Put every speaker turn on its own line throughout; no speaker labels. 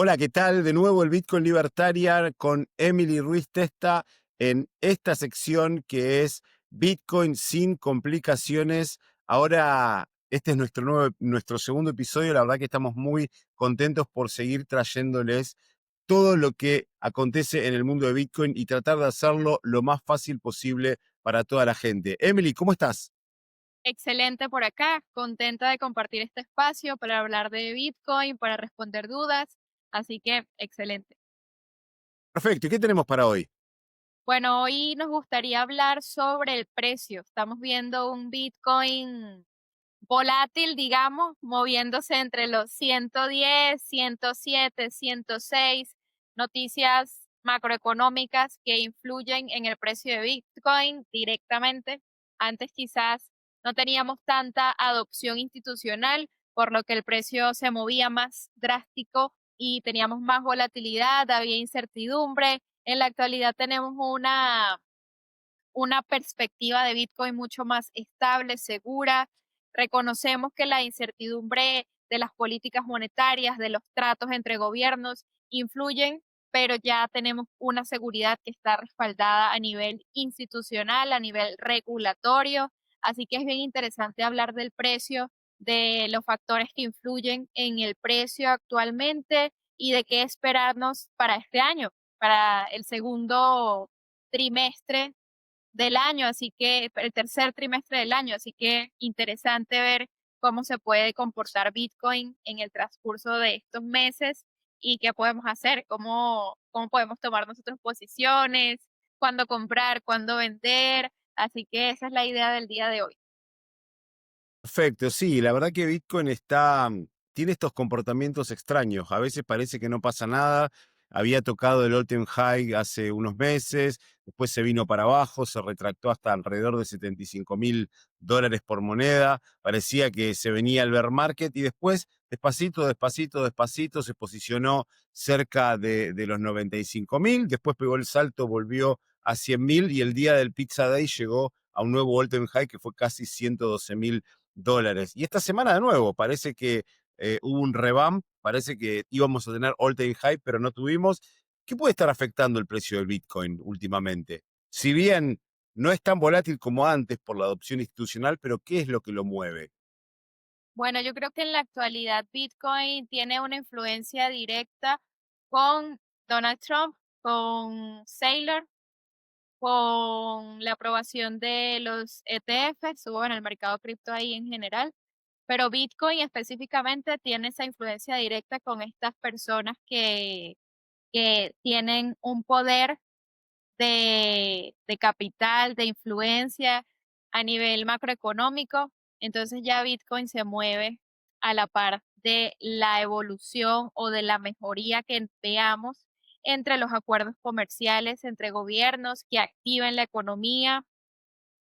Hola, ¿qué tal? De nuevo el Bitcoin Libertaria con Emily Ruiz Testa en esta sección que es Bitcoin sin complicaciones. Ahora, este es nuestro segundo episodio. La verdad que estamos muy contentos por seguir trayéndoles todo lo que acontece en el mundo de Bitcoin y tratar de hacerlo lo más fácil posible para toda la gente. Emily, ¿cómo estás?
Excelente por acá, contenta de compartir este espacio para hablar de Bitcoin, para responder dudas, así que excelente.
Perfecto. ¿Y qué tenemos para hoy?
Bueno, hoy nos gustaría hablar sobre el precio. Estamos viendo un Bitcoin volátil, digamos, moviéndose entre los 110, 107, 106, noticias macroeconómicas que influyen en el precio de Bitcoin directamente. Antes quizás no teníamos tanta adopción institucional, por lo que el precio se movía más drástico y teníamos más volatilidad, había incertidumbre. En la actualidad tenemos una perspectiva de Bitcoin mucho más estable, segura. Reconocemos que la incertidumbre de las políticas monetarias, de los tratos entre gobiernos, influyen, pero ya tenemos una seguridad que está respaldada a nivel institucional, a nivel regulatorio. Así que es bien interesante hablar del precio, de los factores que influyen en el precio actualmente y de qué esperarnos para este año, para el segundo trimestre del año, así que el tercer trimestre del año, así que interesante ver cómo se puede comportar Bitcoin en el transcurso de estos meses y qué podemos hacer, cómo podemos tomar nosotros posiciones, cuándo comprar, cuándo vender, así que esa es la idea del día de hoy.
Perfecto, sí, la verdad que Bitcoin tiene estos comportamientos extraños. A veces parece que no pasa nada. Había tocado el all-time high hace unos meses, después se vino para abajo, se retractó hasta alrededor de $75.000 por moneda. Parecía que se venía el bear market y después, despacito, despacito, despacito, se posicionó cerca de los 95.000. Después pegó el salto, volvió a 100.000 y el día del Pizza Day llegó a un nuevo all-time high que fue casi $112.000. Y esta semana de nuevo, parece que hubo un revamp, parece que íbamos a tener all-time high, pero no tuvimos. ¿Qué puede estar afectando el precio del Bitcoin últimamente? Si bien no es tan volátil como antes por la adopción institucional, pero ¿qué es lo que lo mueve?
Bueno, yo creo que en la actualidad Bitcoin tiene una influencia directa con Donald Trump, con Saylor, con la aprobación de los ETFs, o bueno, el mercado cripto ahí en general, pero Bitcoin específicamente tiene esa influencia directa con estas personas que tienen un poder de capital, de influencia a nivel macroeconómico. Entonces ya Bitcoin se mueve a la par de la evolución o de la mejoría que veamos entre los acuerdos comerciales entre gobiernos que activen la economía,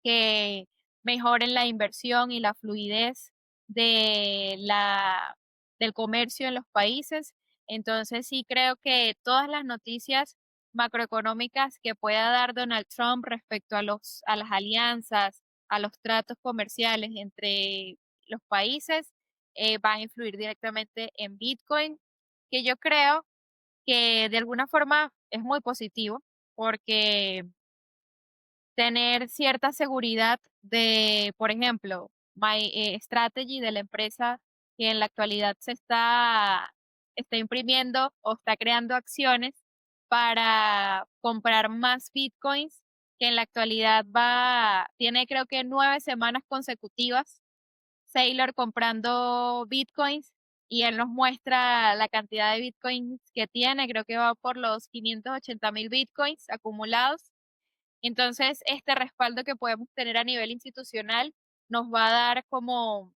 que mejoren la inversión y la fluidez de del comercio en los países. Entonces sí creo que todas las noticias macroeconómicas que pueda dar Donald Trump respecto a a las alianzas, a los tratos comerciales entre los países, van a influir directamente en Bitcoin, que yo creo que de alguna forma es muy positivo porque tener cierta seguridad de, por ejemplo, Strategy de la empresa que en la actualidad está imprimiendo o está creando acciones para comprar más bitcoins, que en la actualidad tiene creo que 9 semanas consecutivas Saylor comprando bitcoins y él nos muestra la cantidad de bitcoins que tiene, creo que va por los 580.000 bitcoins acumulados. Entonces, este respaldo que podemos tener a nivel institucional nos va a dar como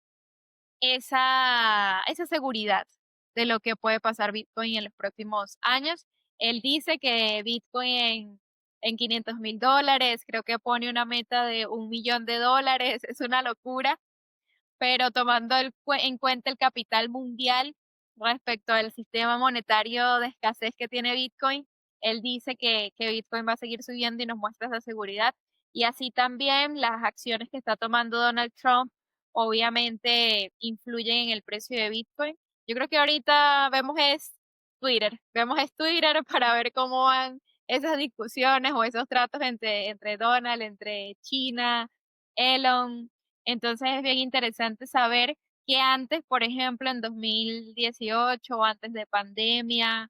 esa seguridad de lo que puede pasar Bitcoin en los próximos años. Él dice que Bitcoin en $500.000, creo que pone una meta de 1 millón de dólares, es una locura, pero tomando en cuenta el capital mundial respecto al sistema monetario de escasez que tiene Bitcoin, él dice que Bitcoin va a seguir subiendo y nos muestra esa seguridad. Y así también las acciones que está tomando Donald Trump obviamente influyen en el precio de Bitcoin. Yo creo que ahorita vemos es Twitter. Vemos es Twitter para ver cómo van esas discusiones o esos tratos entre Donald, entre China, Elon. Entonces es bien interesante saber que antes, por ejemplo, en 2018 o antes de pandemia,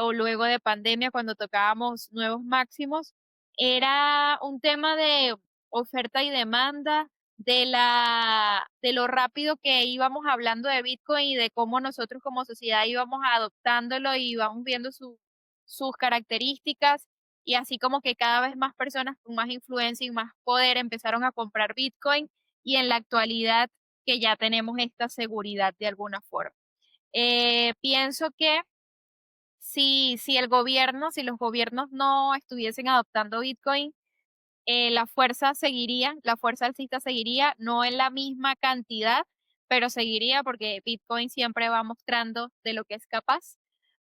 o luego de pandemia, cuando tocábamos nuevos máximos, era un tema de oferta y demanda, de lo rápido que íbamos hablando de Bitcoin y de cómo nosotros como sociedad íbamos adoptándolo y íbamos viendo sus características, y así como que cada vez más personas con más influencia y más poder empezaron a comprar Bitcoin, y en la actualidad que ya tenemos esta seguridad de alguna forma. Pienso que si los gobiernos no estuviesen adoptando Bitcoin, la fuerza alcista seguiría, no en la misma cantidad, pero seguiría porque Bitcoin siempre va mostrando de lo que es capaz.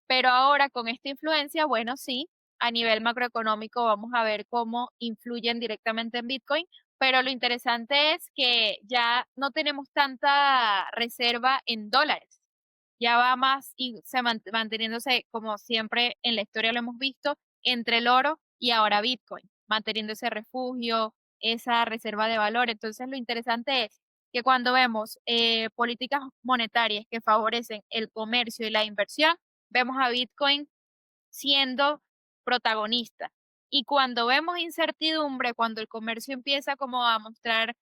Pero ahora con esta influencia, bueno, sí, a nivel macroeconómico vamos a ver cómo influyen directamente en Bitcoin, pero lo interesante es que ya no tenemos tanta reserva en dólares. Ya va más y manteniéndose, como siempre en la historia lo hemos visto, entre el oro y ahora Bitcoin, manteniendo ese refugio, esa reserva de valor. Entonces, lo interesante es que cuando vemos políticas monetarias que favorecen el comercio y la inversión, vemos a Bitcoin siendo protagonista. Y cuando vemos incertidumbre, cuando el comercio empieza como a mostrar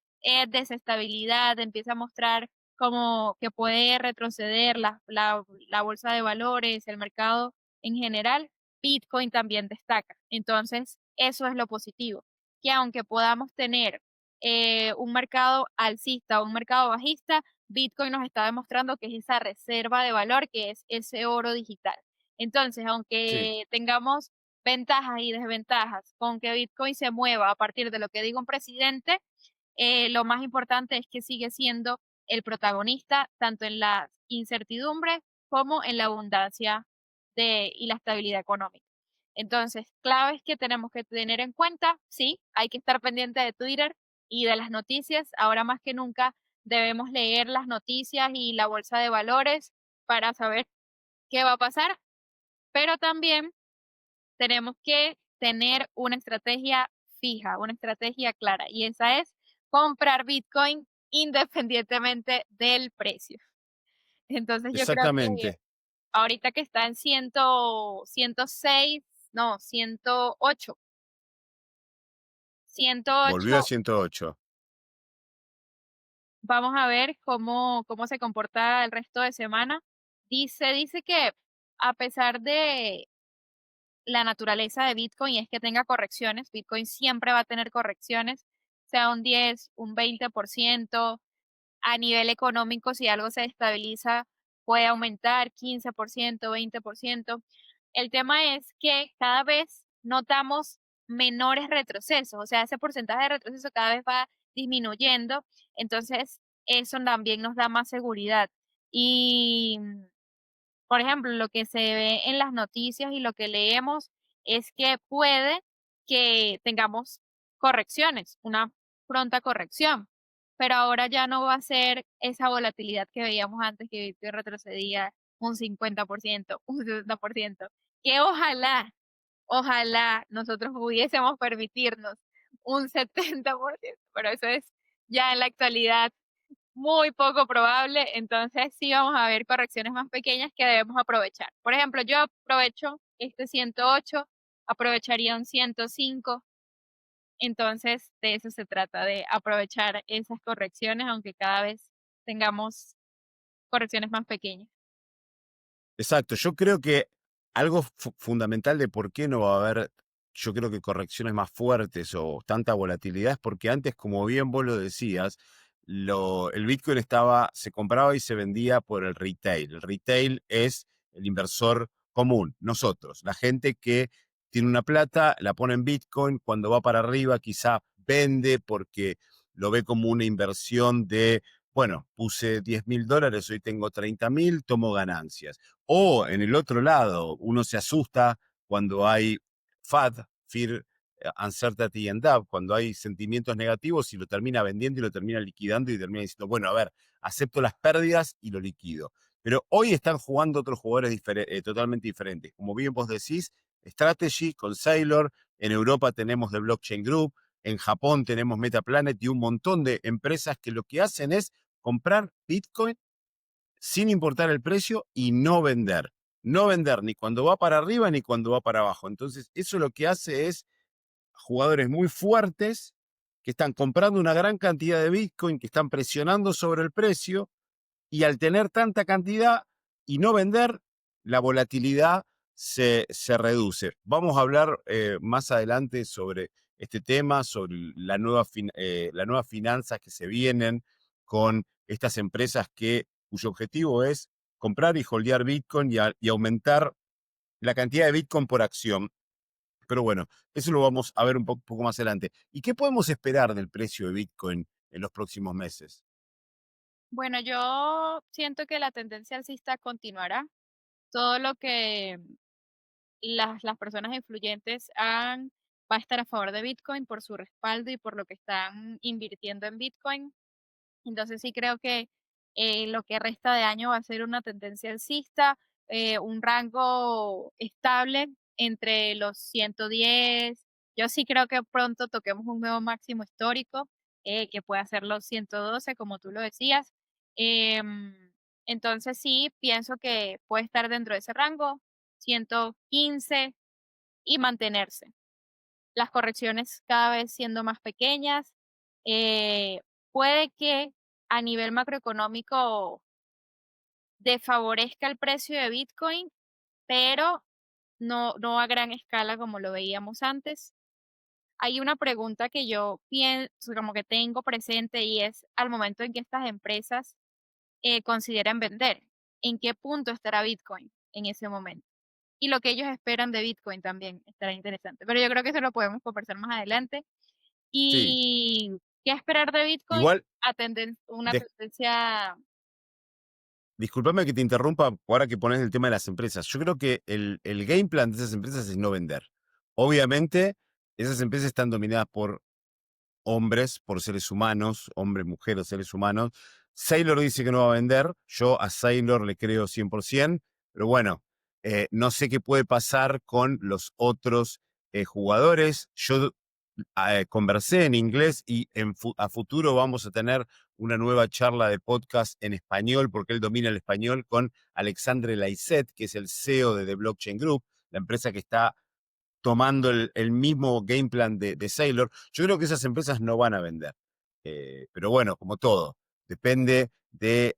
desestabilidad, empieza a mostrar como que puede retroceder la bolsa de valores, el mercado en general, Bitcoin también destaca. Entonces, eso es lo positivo, que aunque podamos tener un mercado alcista o un mercado bajista, Bitcoin nos está demostrando que es esa reserva de valor, que es ese oro digital. Entonces,
Sí,
aunque tengamos ventajas y desventajas con que Bitcoin se mueva a partir de lo que diga un presidente, lo más importante es que sigue siendo el protagonista tanto en la incertidumbre como en la abundancia y la estabilidad económica. Entonces, claves que tenemos que tener en cuenta, sí, hay que estar pendiente de Twitter y de las noticias. Ahora más que nunca debemos leer las noticias y la bolsa de valores para saber qué va a pasar, pero también tenemos que tener una estrategia fija, una estrategia clara, y esa es comprar Bitcoin independientemente del precio. Entonces yo creo que
exactamente.
ahorita que está en 106, no, 108, 108,
Volvió a 108.
vamos a ver cómo se comporta el resto de semana. Dice que a pesar de la naturaleza de Bitcoin es que tenga correcciones. Bitcoin siempre va a tener correcciones, sea un 10, un 20%. A nivel económico, si algo se estabiliza, puede aumentar 15%, 20%. El tema es que cada vez notamos menores retrocesos, o sea, ese porcentaje de retroceso cada vez va disminuyendo, entonces eso también nos da más seguridad. Y por ejemplo, lo que se ve en las noticias y lo que leemos es que puede que tengamos correcciones, una pronta corrección, pero ahora ya no va a ser esa volatilidad que veíamos antes, que Bitcoin retrocedía un 50%, un 60%, que ojalá nosotros pudiésemos permitirnos un 70%, pero eso es ya en la actualidad muy poco probable, entonces sí vamos a ver correcciones más pequeñas que debemos aprovechar. Por ejemplo, yo aprovecho este 108, aprovecharía un 105, entonces de eso se trata, de aprovechar esas correcciones, aunque cada vez tengamos correcciones más pequeñas.
Exacto, yo creo que algo fundamental de por qué no va a haber, yo creo que correcciones más fuertes o tanta volatilidad es porque antes, como bien vos lo decías, el Bitcoin se compraba y se vendía por el retail. El retail es el inversor común, nosotros, la gente que tiene una plata, la pone en Bitcoin, cuando va para arriba quizá vende porque lo ve como una inversión de, bueno, puse $10.000, hoy tengo 30.000, tomo ganancias. O en el otro lado, uno se asusta cuando hay FAD, Fear, Uncertainty and Doubt, cuando hay sentimientos negativos y lo termina vendiendo y lo termina liquidando y termina diciendo, bueno, a ver, acepto las pérdidas y lo liquido. Pero hoy están jugando otros jugadores totalmente diferentes. Como bien vos decís, Strategy con Sailor, en Europa tenemos The Blockchain Group, en Japón tenemos MetaPlanet y un montón de empresas que lo que hacen es comprar Bitcoin sin importar el precio y no vender. No vender ni cuando va para arriba ni cuando va para abajo. Entonces, eso lo que hace es jugadores muy fuertes que están comprando una gran cantidad de Bitcoin, que están presionando sobre el precio, y al tener tanta cantidad y no vender, la volatilidad se reduce. Vamos a hablar más adelante sobre este tema, sobre las nuevas finanzas que se vienen con estas empresas cuyo objetivo es comprar y holdear Bitcoin y aumentar la cantidad de Bitcoin por acción. Pero bueno, eso lo vamos a ver un poco más adelante. ¿Y qué podemos esperar del precio de Bitcoin en los próximos meses?
Bueno, yo siento que la tendencia alcista continuará. Todo lo que las personas influyentes va a estar a favor de Bitcoin por su respaldo y por lo que están invirtiendo en Bitcoin. Entonces sí creo que lo que resta de año va a ser una tendencia alcista, un rango estable entre los 110. Yo sí creo que pronto toquemos un nuevo máximo histórico, que pueda ser los 112, como tú lo decías. Em, entonces sí, pienso que puede estar dentro de ese rango, 115, y mantenerse. Las correcciones cada vez siendo más pequeñas. eh, Puede que a nivel macroeconómico desfavorezca el precio de Bitcoin, pero no a gran escala como lo veíamos antes. Hay una pregunta que yo pienso, como que tengo presente, y es al momento en que estas empresas consideran vender, ¿en qué punto estará Bitcoin en ese momento? Y lo que ellos esperan de Bitcoin también estará interesante. Pero yo creo que eso lo podemos conversar más adelante.
Sí,
¿Y qué esperar de Bitcoin?
igual,
Una
de-
tendencia.
discúlpame que te interrumpa ahora que pones el tema de las empresas. Yo creo que el game plan de esas empresas es no vender. Obviamente, esas empresas están dominadas por hombres, por seres humanos, hombres, mujeres, seres humanos. Saylor dice que no va a vender, yo a Saylor le creo 100%, pero bueno, no sé qué puede pasar con los otros jugadores. Yo conversé en inglés y a futuro vamos a tener una nueva charla de podcast en español, porque él domina el español, con Alexandre Laizet, que es el CEO de The Blockchain Group, la empresa que está tomando el mismo game plan de Sailor. Yo creo que esas empresas no van a vender. Pero bueno, como todo, depende de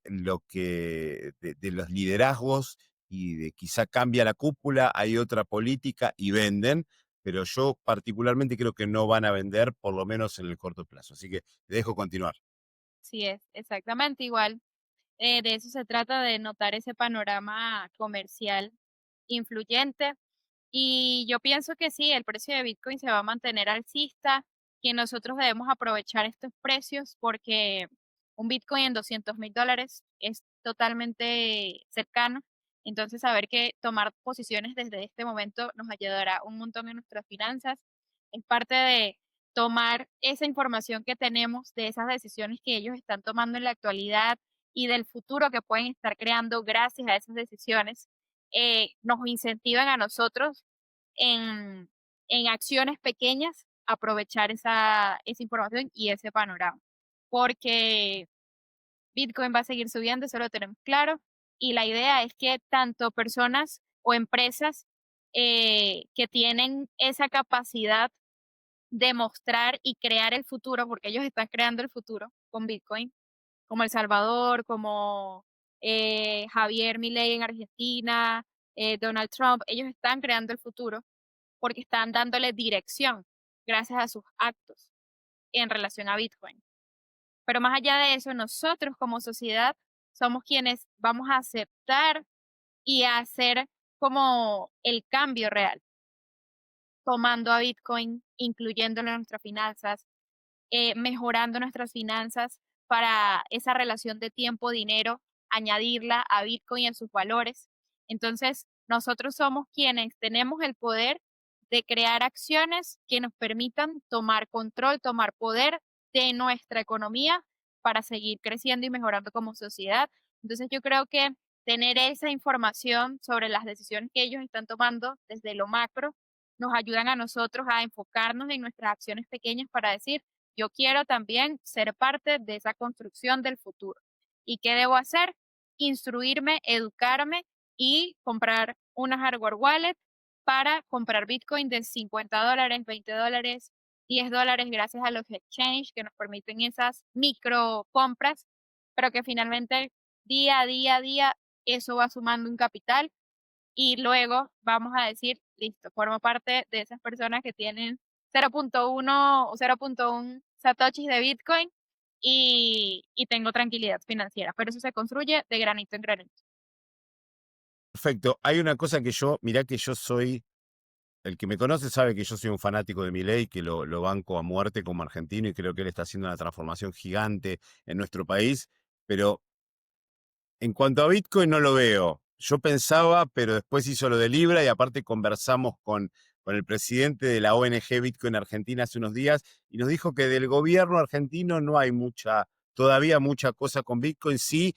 los liderazgos y de quizá cambia la cúpula, hay otra política y venden, pero yo particularmente creo que no van a vender, por lo menos en el corto plazo. Así que te dejo continuar.
Sí, es exactamente igual. De eso se trata, de notar ese panorama comercial influyente. Y yo pienso que sí, el precio de Bitcoin se va a mantener alcista, que nosotros debemos aprovechar estos precios porque un Bitcoin en $200,000 es totalmente cercano. Entonces, saber que tomar posiciones desde este momento nos ayudará un montón en nuestras finanzas. Es parte de tomar esa información que tenemos de esas decisiones que ellos están tomando en la actualidad y del futuro que pueden estar creando gracias a esas decisiones, nos incentivan a nosotros en, en acciones pequeñas aprovechar esa información y ese panorama. Porque Bitcoin va a seguir subiendo, eso lo tenemos claro. Y la idea es que tanto personas o empresas que tienen esa capacidad de mostrar y crear el futuro, porque ellos están creando el futuro con Bitcoin, como El Salvador, como Javier Milei en Argentina, Donald Trump, ellos están creando el futuro porque están dándole dirección gracias a sus actos en relación a Bitcoin. Pero más allá de eso, nosotros como sociedad somos quienes vamos a aceptar y a hacer como el cambio real, tomando a Bitcoin, incluyéndolo en nuestras finanzas, mejorando nuestras finanzas para esa relación de tiempo-dinero, añadirla a Bitcoin y a sus valores. Entonces, nosotros somos quienes tenemos el poder de crear acciones que nos permitan tomar control, tomar poder de nuestra economía para seguir creciendo y mejorando como sociedad. Entonces, yo creo que tener esa información sobre las decisiones que ellos están tomando desde lo macro nos ayudan a nosotros a enfocarnos en nuestras acciones pequeñas para decir, yo quiero también ser parte de esa construcción del futuro. ¿Y qué debo hacer? Instruirme, educarme y comprar una hardware wallet para comprar Bitcoin de $50, $20, $10 gracias a los exchanges que nos permiten esas micro compras, pero que finalmente día a día a día eso va sumando un capital y luego vamos a decir, listo, formo parte de esas personas que tienen 0.1 o 0.1 satoshis de Bitcoin y tengo tranquilidad financiera, pero eso se construye de granito en granito.
Perfecto. Hay una cosa que mirá que yo soy, el que me conoce sabe que yo soy un fanático de Milei, que lo banco a muerte como argentino y creo que él está haciendo una transformación gigante en nuestro país, pero en cuanto a Bitcoin no lo veo. Yo pensaba, pero después hizo lo de Libra y aparte conversamos con el presidente de la ONG Bitcoin Argentina hace unos días y nos dijo que del gobierno argentino no hay todavía mucha cosa con Bitcoin. Sí,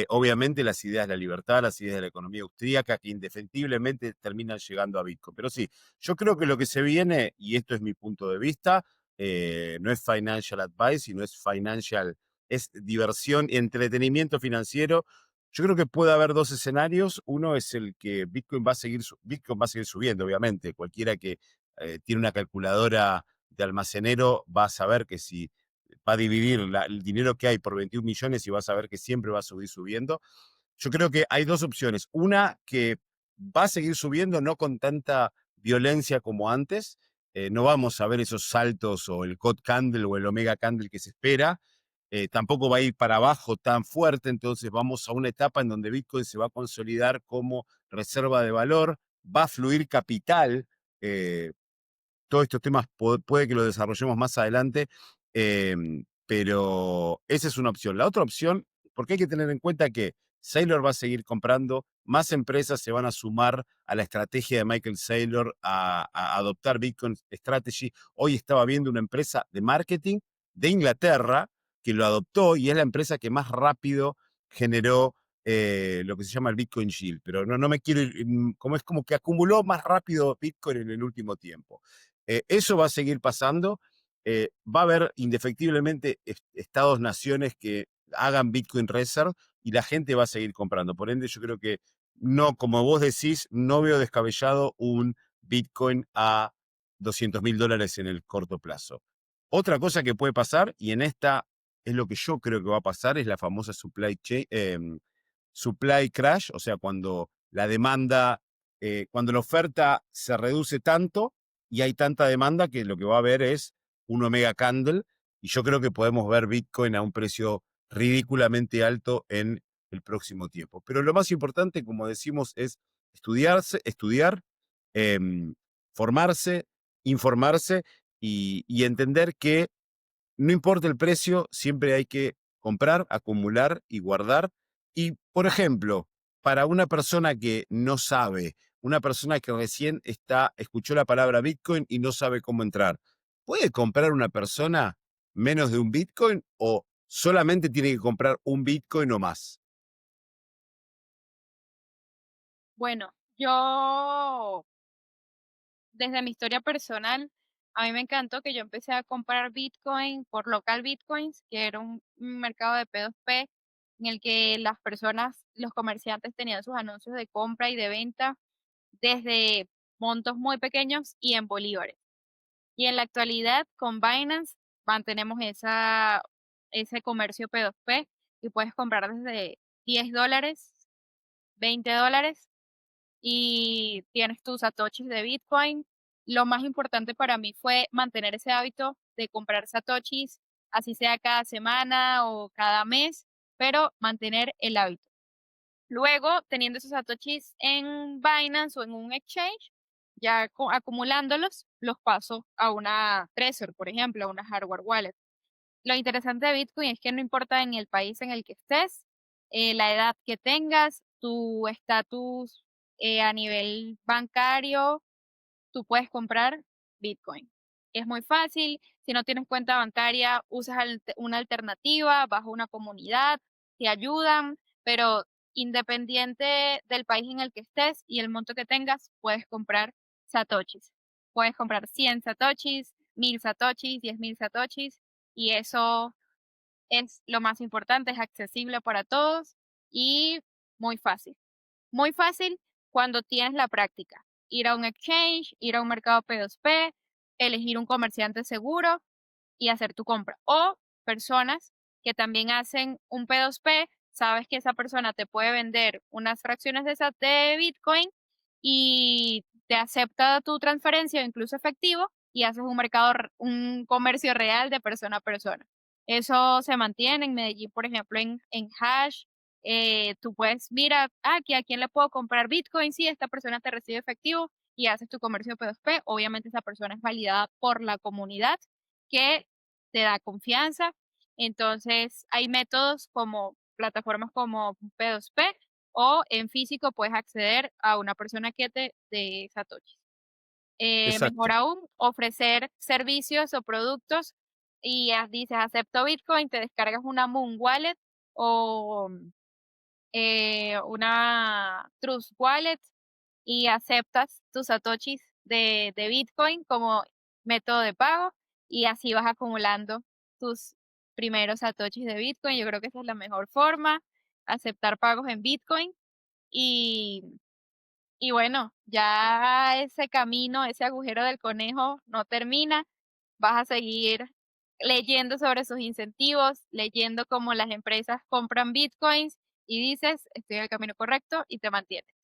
obviamente las ideas de la libertad, las ideas de la economía austríaca que indefectiblemente terminan llegando a Bitcoin. Pero sí, yo creo que lo que se viene, y esto es mi punto de vista, no es financial advice, sino es diversión, entretenimiento financiero. Yo creo que puede haber dos escenarios. Uno es el que Bitcoin va a seguir subiendo, obviamente. Cualquiera que tiene una calculadora de almacenero va a saber que si va a dividir el dinero que hay por 21 millones y va a saber que siempre va a subir subiendo. Yo creo que hay dos opciones. Una que va a seguir subiendo, no con tanta violencia como antes. No vamos a ver esos saltos o el COD Candle o el Omega Candle que se espera. Tampoco va a ir para abajo tan fuerte, entonces vamos a una etapa en donde Bitcoin se va a consolidar como reserva de valor, va a fluir capital. eh, Todos estos temas puede que lo desarrollemos más adelante, pero esa es una opción. La otra opción, porque hay que tener en cuenta que Saylor va a seguir comprando, más empresas se van a sumar a la estrategia de Michael Saylor a adoptar Bitcoin Strategy. Hoy estaba viendo una empresa de marketing de Inglaterra que lo adoptó y es la empresa que más rápido generó lo que se llama el Bitcoin Yield, pero no me quiero ir, como es como que acumuló más rápido Bitcoin en el último tiempo. Eso va a seguir pasando. Va a haber indefectiblemente estados, naciones que hagan Bitcoin Reserve y la gente va a seguir comprando. Por ende, yo creo que no, como vos decís, no veo descabellado un Bitcoin a $200.000 en el corto plazo. Otra cosa que puede pasar, y en esta es lo que yo creo que va a pasar, es la famosa supply crash, o sea, cuando la oferta se reduce tanto y hay tanta demanda que lo que va a haber es un Omega Candle y yo creo que podemos ver Bitcoin a un precio ridículamente alto en el próximo tiempo. Pero lo más importante, como decimos, es estudiar, em, formarse, informarse y entender que no importa el precio, siempre hay que comprar, acumular y guardar. Y, por ejemplo, para una persona que no sabe, una persona que recién escuchó la palabra Bitcoin y no sabe cómo entrar, ¿puede comprar una persona menos de un Bitcoin o solamente tiene que comprar un Bitcoin o más?
Bueno, yo desde mi historia personal, a mí me encantó que yo empecé a comprar Bitcoin por local Bitcoins, que era un mercado de P2P en el que las personas, los comerciantes tenían sus anuncios de compra y de venta desde montos muy pequeños y en bolívares. Y en la actualidad con Binance mantenemos ese comercio P2P y puedes comprar desde $10, $20 y tienes tus satoshis de Bitcoin. Lo más importante para mí fue mantener ese hábito de comprar satoshis, así sea cada semana o cada mes, pero mantener el hábito. Luego, teniendo esos satoshis en Binance o en un exchange, ya acumulándolos, los paso a una Trezor, por ejemplo, a una hardware wallet. Lo interesante de Bitcoin es que no importa en el país en el que estés, la edad que tengas, tu estatus a nivel bancario, tú puedes comprar Bitcoin. Es muy fácil. Si no tienes cuenta bancaria, usas una alternativa, vas a una comunidad, te ayudan, pero independiente del país en el que estés y el monto que tengas, puedes comprar satoshis. Puedes comprar 100 satoshis, 1000 satoshis, 10.000 satoshis y eso es lo más importante, es accesible para todos y muy fácil. Muy fácil cuando tienes la práctica. Ir a un exchange, ir a un mercado P2P, elegir un comerciante seguro y hacer tu compra. O personas que también hacen un P2P, sabes que esa persona te puede vender unas fracciones de Bitcoin y te acepta tu transferencia, incluso efectivo, y haces un mercado, un comercio real de persona a persona. Eso se mantiene en Medellín, por ejemplo, en Hash. Tú puedes, mira, aquí a quién le puedo comprar Bitcoin, si esta persona te recibe efectivo y haces tu comercio P2P. Obviamente esa persona es validada por la comunidad que te da confianza. Entonces, hay métodos como plataformas como P2P o en físico puedes acceder a una persona que te de Satoshi. Mejor
Exacto,
aún, ofrecer servicios o productos y dices, acepto Bitcoin, te descargas una Moon Wallet o una Trust Wallet y aceptas tus satoshis de Bitcoin como método de pago y así vas acumulando tus primeros satoshis de Bitcoin. Yo creo que esa es la mejor forma, aceptar pagos en Bitcoin y, y bueno, ya ese camino, ese agujero del conejo no termina. Vas a seguir leyendo sobre sus incentivos, leyendo cómo las empresas compran Bitcoins y dices, estoy en el camino correcto y te mantienes.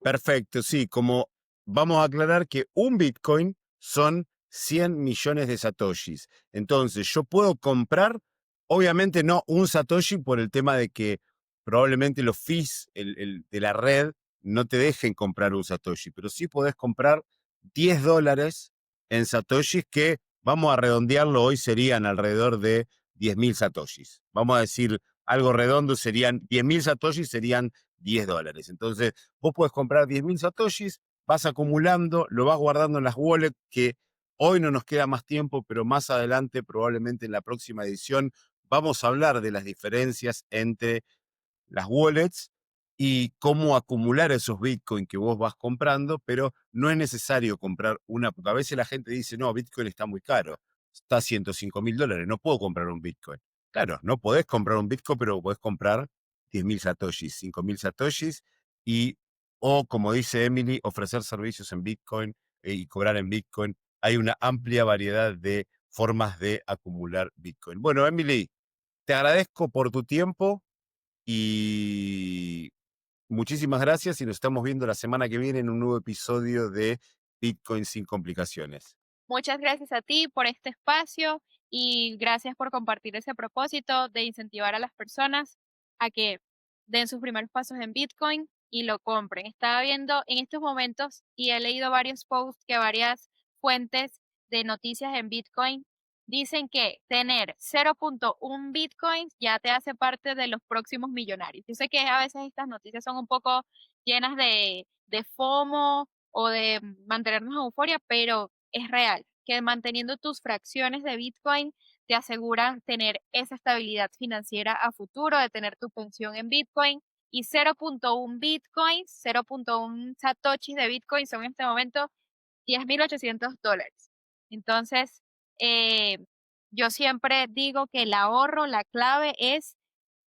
perfecto, sí, como vamos a aclarar que un Bitcoin son 100 millones de satoshis. Entonces, yo puedo comprar, obviamente no un satoshi por el tema de que probablemente los fees de la red no te dejen comprar un satoshi, pero sí podés comprar $10 en satoshis que, vamos a redondearlo, hoy serían alrededor de 10.000 satoshis. Vamos a decir algo redondo, serían 10.000 satoshis, serían $10. Entonces, vos podés comprar 10.000 satoshis, vas acumulando, lo vas guardando en las wallets, que hoy no nos queda más tiempo, pero más adelante, probablemente en la próxima edición, vamos a hablar de las diferencias entre las wallets y cómo acumular esos Bitcoin que vos vas comprando, pero no es necesario comprar una, porque a veces la gente dice, no, Bitcoin está muy caro, está a $105.000, no puedo comprar un Bitcoin. Claro, no podés comprar un Bitcoin, pero podés comprar 10.000 satoshis, 5.000 satoshis y, o como dice Emily, ofrecer servicios en Bitcoin y cobrar en Bitcoin. Hay una amplia variedad de formas de acumular Bitcoin. Bueno, Emily, te agradezco por tu tiempo y muchísimas gracias y nos estamos viendo la semana que viene en un nuevo episodio de Bitcoin sin complicaciones.
Muchas gracias a ti por este espacio y gracias por compartir ese propósito de incentivar a las personas a que den sus primeros pasos en Bitcoin y lo compren. Estaba viendo en estos momentos y he leído varios posts que varias fuentes de noticias en Bitcoin dicen que tener 0.1 Bitcoin ya te hace parte de los próximos millonarios. Yo sé que a veces estas noticias son un poco llenas de FOMO o de mantenernos en euforia, pero es real, que manteniendo tus fracciones de Bitcoin te aseguran tener esa estabilidad financiera a futuro, de tener tu pensión en Bitcoin y 0.1 Bitcoin, 0.1 satoshis de Bitcoin son en este momento $10.800. Entonces, eh, yo siempre digo que el ahorro, la clave es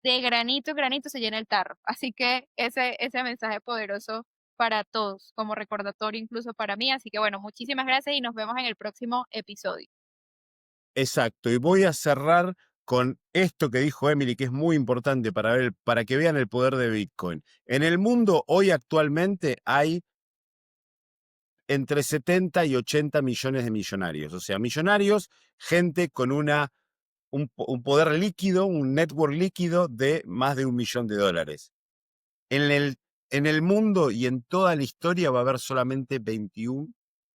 de granito en granito se llena el tarro. Así que ese mensaje poderoso para todos, como recordatorio incluso para mí. Así que bueno, muchísimas gracias y nos vemos en el próximo episodio.
Exacto, y voy a cerrar con esto que dijo Emily, que es muy importante para ver, para que vean el poder de Bitcoin. En el mundo hoy actualmente hay entre 70 y 80 millones de millonarios, o sea, millonarios, gente con un poder líquido, un network líquido de más de $1.000.000. En el, en el mundo y en toda la historia va a haber solamente 21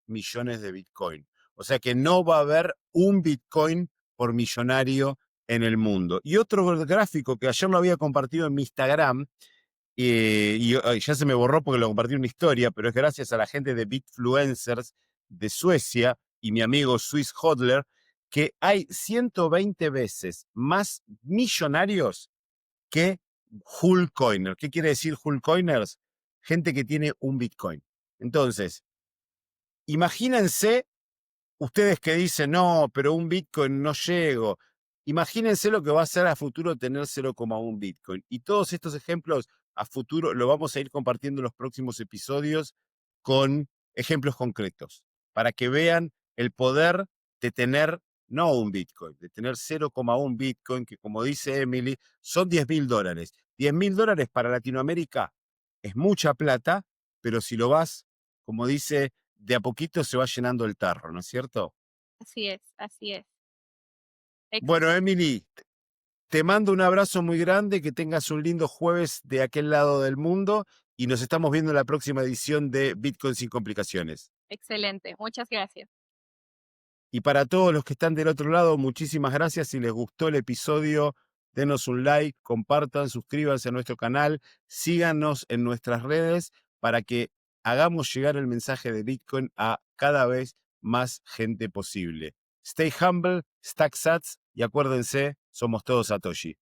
millones de Bitcoin. O sea que no va a haber un Bitcoin por millonario en el mundo. Y otro gráfico que ayer lo había compartido en mi Instagram, ya se me borró porque lo compartí en una historia, pero es gracias a la gente de Bitfluencers de Suecia y mi amigo Swiss Hodler, que hay 120 veces más millonarios que Hullcoiner. ¿Qué quiere decir Hullcoiners? Gente que tiene un Bitcoin. Entonces, imagínense ustedes que dicen, no, pero un Bitcoin no llego. Imagínense lo que va a ser a futuro tener 0,1 Bitcoin. Y todos estos ejemplos a futuro lo vamos a ir compartiendo en los próximos episodios con ejemplos concretos, para que vean el poder de tener no un Bitcoin, de tener 0,1 Bitcoin, que como dice Emily, son $10.000. $10.000 para Latinoamérica es mucha plata, pero si lo vas, como dice, de a poquito se va llenando el tarro, ¿no es cierto?
Así es, así es.
Bueno, Emily, te mando un abrazo muy grande, que tengas un lindo jueves de aquel lado del mundo y nos estamos viendo en la próxima edición de Bitcoin sin complicaciones.
Excelente. Muchas gracias.
Y para todos los que están del otro lado, muchísimas gracias. Si les gustó el episodio, denos un like, compartan, suscríbanse a nuestro canal, síganos en nuestras redes para que hagamos llegar el mensaje de Bitcoin a cada vez más gente posible. Stay humble, stack sats y acuérdense, somos todos Satoshi.